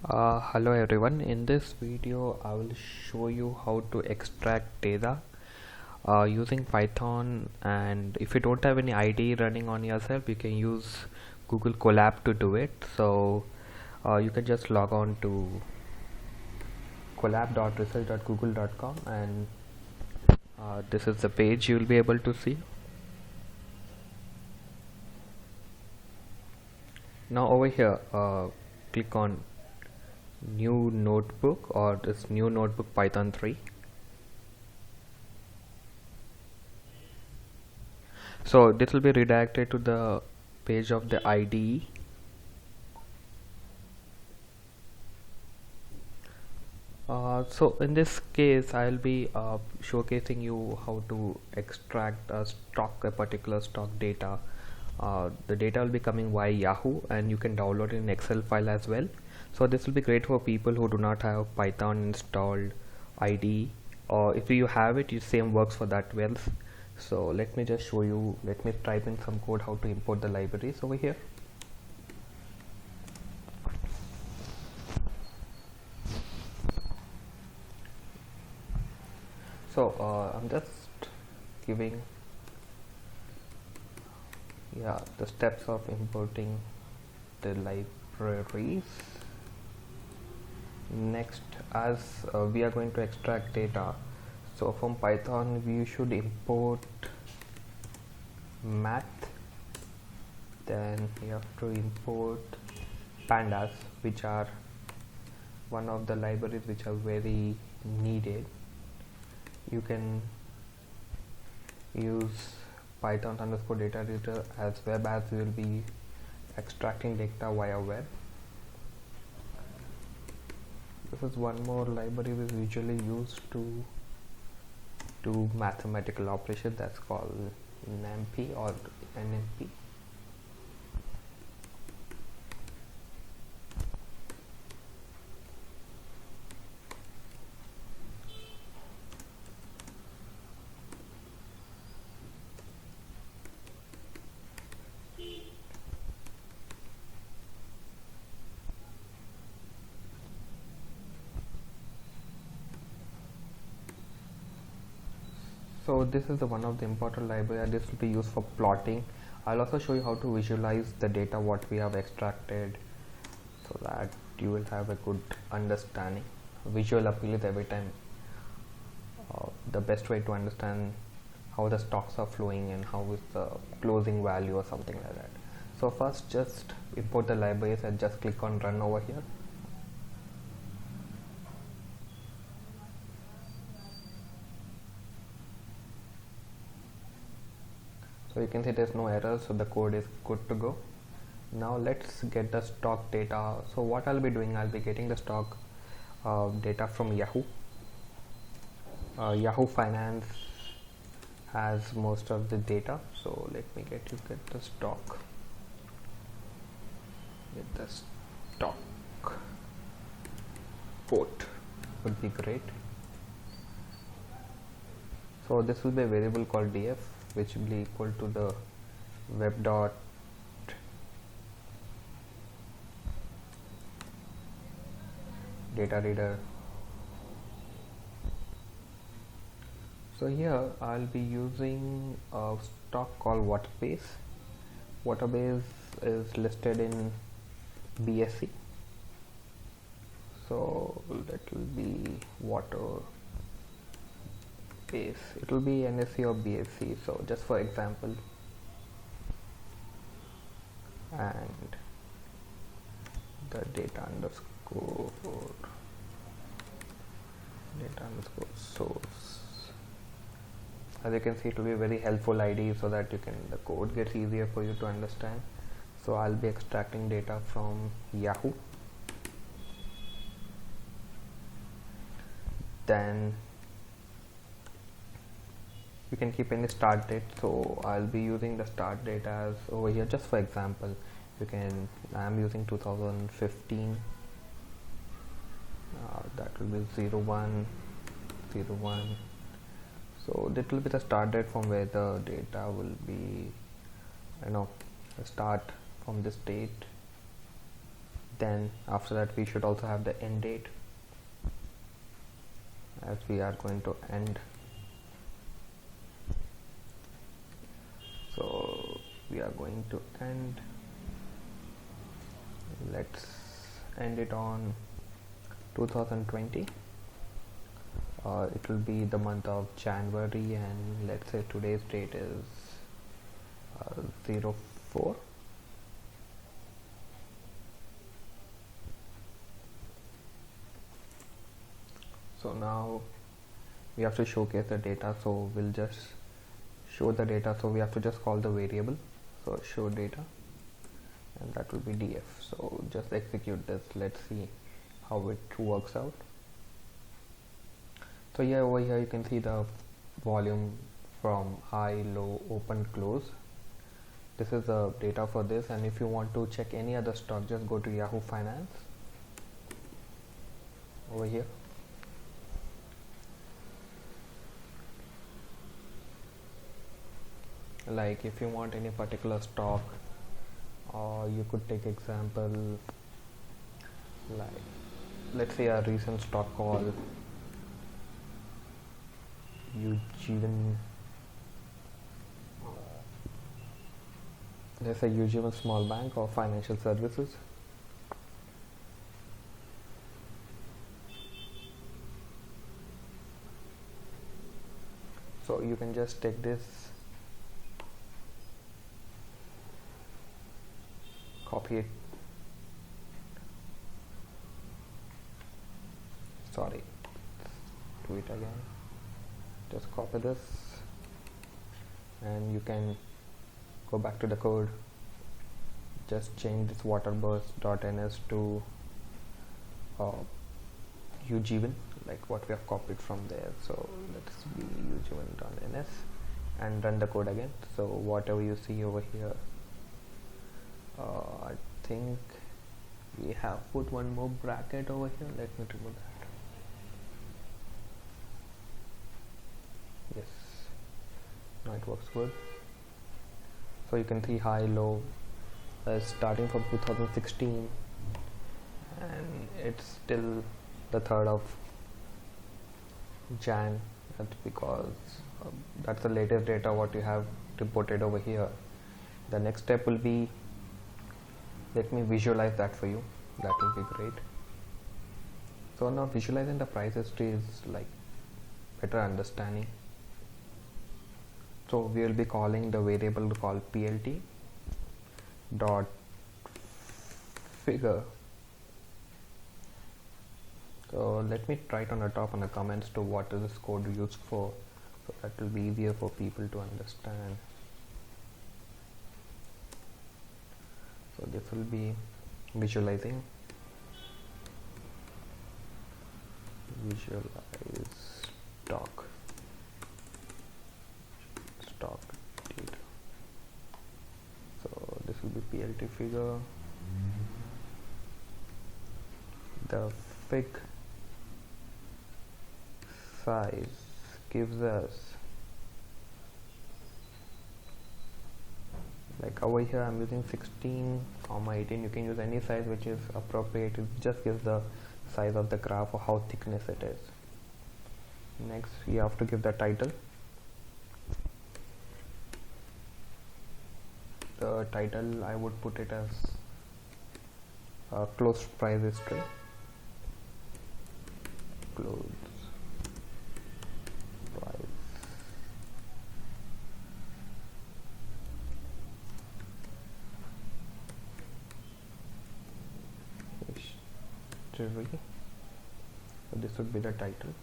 Hello everyone. In this video I will show you how to extract data using Python, and if you don't have any IDE running on yourself you can use Google Colab to do it. So you can just log on to colab.research.google.com and this is the page you will be able to see. Now over here click on new notebook or this new notebook Python 3. So this will be redirected to the page of the IDE. So in this case I'll be showcasing you how to extract a particular stock data. The data will be coming via Yahoo and you can download it in Excel file as well. So this will be great for people who do not have Python installed IDE, or if you have it, same works for that well. So let me just show you. Let me type in some code how to import the libraries over here. So I'm just giving the steps of importing the libraries. Next, as we are going to extract data, so from Python we should import math, then you have to import pandas, which are one of the libraries which are very needed. You can use Python _DataReader as web, as we will be extracting data via web. This is one more library which is usually used to do mathematical operations, that's called numpy or NMP. So this is one of the important library. This will be used for plotting. I'll also show you how to visualize the data what we have extracted, so that you will have a good understanding. Visual appeal is every time the best way to understand how the stocks are flowing and how is the closing value or something like that. So first just import the libraries and just click on run over here. So you can see there's no errors, so the code is good to go. Now let's get the stock data. So what I'll be doing, I'll be getting the stock data from Yahoo. Yahoo Finance has most of the data, so let me get the stock. Get the stock port would be great. So this will be a variable called df, which will be equal to the web.DataReader. So here I'll be using a stock called Waterbase. Waterbase is listed in BSC, so that will be Waterbase. It will be NSE or BSC, so just for example, and the data underscore source. As you can see, it will be a very helpful IDE, so that the code gets easier for you to understand. So I'll be extracting data from Yahoo. Then you can keep any start date, so I'll be using the start date as over here. Just for example, I'm using 2015. That will be 01/01. So that will be the start date from where the data will be, start from this date Then after that we should also have the end date, as we are going to end. So we are going to end, let's end it on 2020. It will be the month of January, and let's say today's date is 04. So now we have to showcase the data, so we'll just show the data. So we have to just call the variable, so show data, and that will be df. So just execute this, let's see how it works out. So yeah, over here you can see the volume from high, low, open, close. This is the data for this, and if you want to check any other stock, just go to Yahoo Finance over here. Like if you want any particular stock, or you could take example like, let's say a recent stock called Ujjivan, let's say Ujjivan Small Bank or Financial Services. So you can just take this, copy it, sorry, do it again, just copy this, and you can go back to the code, just change this waterburst.ns to Ujjivan, like what we have copied from there. So let's be Ujjivan.ns and run the code again. So whatever you see over here, I think we have put one more bracket over here. Let me remove that. Yes, now it works good. So you can see high, low, starting from 2016, and it's still the 3rd of Jan. That's because that's the latest data what you have reported over here. The next step will be, let me visualize that for you. That will be great. So now visualizing the price history is like better understanding. So we will be calling the variable called plt.figure. So let me write on the top on the comments to what is this code used for, so that will be easier for people to understand. So this will be visualizing, visualize stock data. So this will be plt figure. The fig size gives us, like over here I'm using 16,18. You can use any size which is appropriate. It just gives the size of the graph or how thickness it is. Next you have to give the title. The title I would put it as closed price history. Close price history. So this would be the title.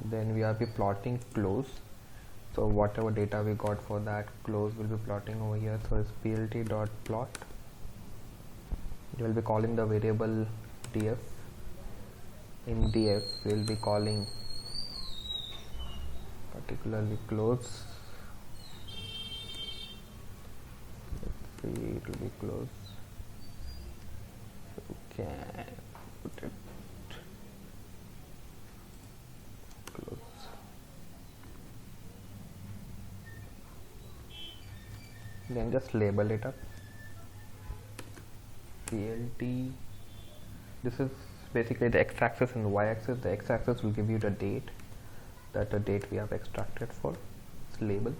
Then we are be plotting close. So whatever data we got for that close will be plotting over here. So it's plt.plot. You will be calling the variable df. In df we will be calling particularly close. Let's see, it will be close. You can put it close. Then just label it up. plt. This is basically the x-axis and the y-axis. The x-axis will give you the date, that the date we have extracted for. It's label,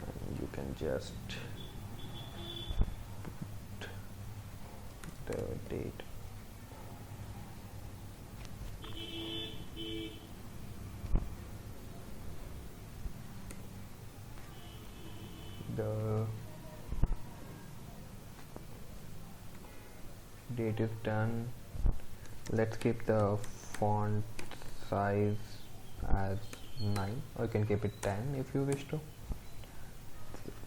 and you can just put the date. The date is done. Let's keep the font size as 9, or you can keep it 10 if you wish to.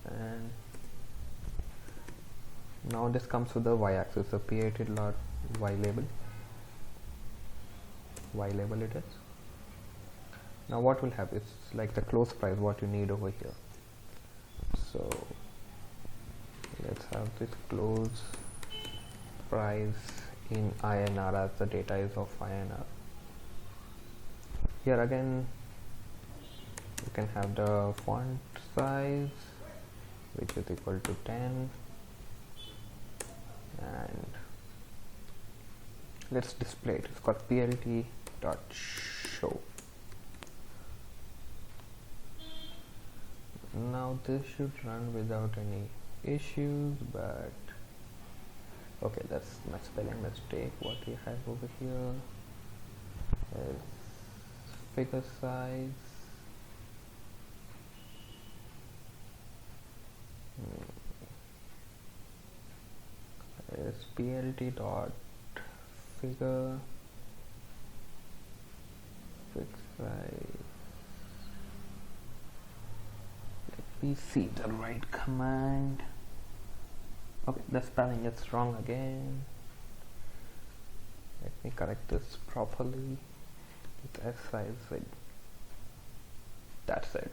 And now this comes with the y-axis, so plt.ylabel. Y-label it is. Now what we'll have is like the close price, what you need over here. So let's have this close price in INR, as the data is of INR. Here again you can have the font size, which is equal to 10, and let's display it. It's called plt.show. Now this should run without any issues, but okay, that's my spelling mistake. What we have over here is figure size, is plt.figure figsize. Let me see the right command. Okay, the spelling is wrong again. Let me correct this properly. It's S size width. That's it.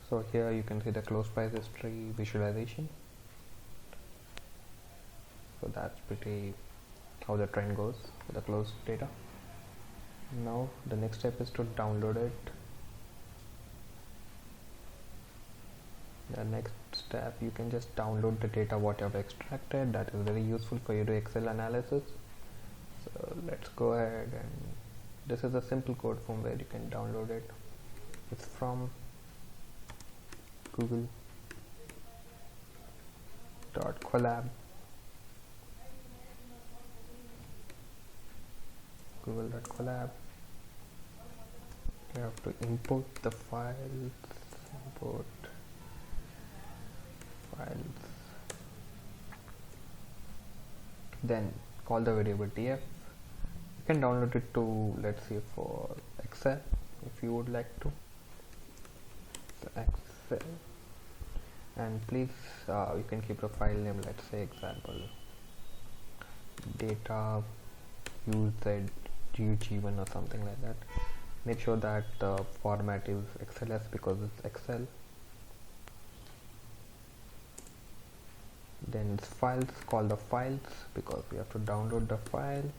So here you can see the close price history visualization. So that's pretty how the trend goes for the close data. Now the next step is to download it. The next step, you can just download the data what you have extracted. That is very useful for you to Excel analysis. So let's go ahead, and this is a simple code from where you can download it. It's from google.colab. google.colab. You have to import the files, import files, then call the variable df. You can download it to, let's say, for Excel if you would like to. So Excel, and please you can keep the file name, let's say example data UZ1 or something like that. Make sure that the format is XLS because it's Excel. Then it's files, call the files because we have to download the files.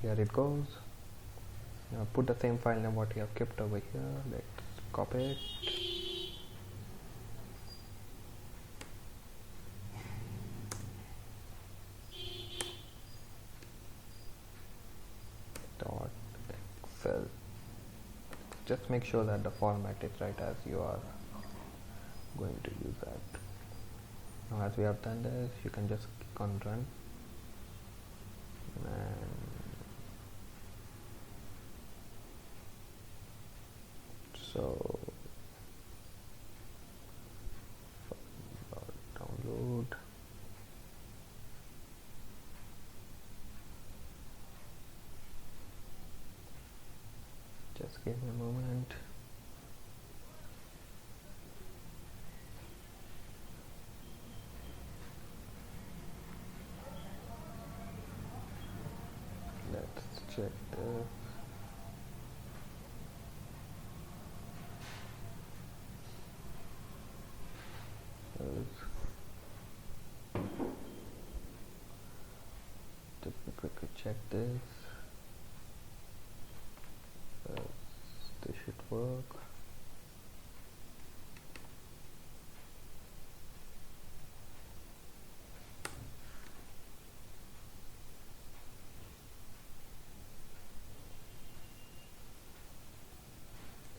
Here it goes. Now put the same file name what you have kept over here. Let's copy it. .xl. Just make sure that the format is right as you are going to use that. Now as we have done this, you can just click on run, and so download. Just give me a moment. Let's check this. Let me quickly check this. this should work.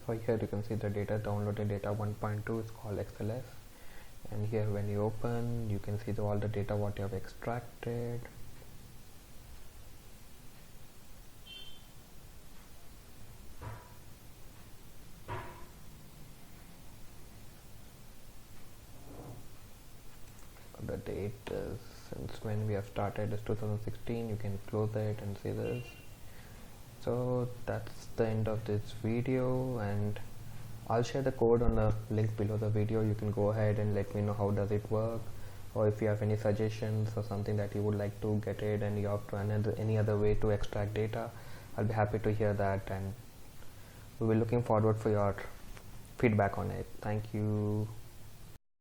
So here you can see the data downloaded, data 1.2 is called XLS, and here when you open you can see all the data what you have extracted. The date is, since when we have started, is 2016. You can close it and see this. So that's the end of this video, and I'll share the code on the link below the video. You can go ahead and let me know how does it work, or if you have any suggestions or something that you would like to get it and you have to any other way to extract data. I'll be happy to hear that, and we'll be looking forward for your feedback on it. Thank you.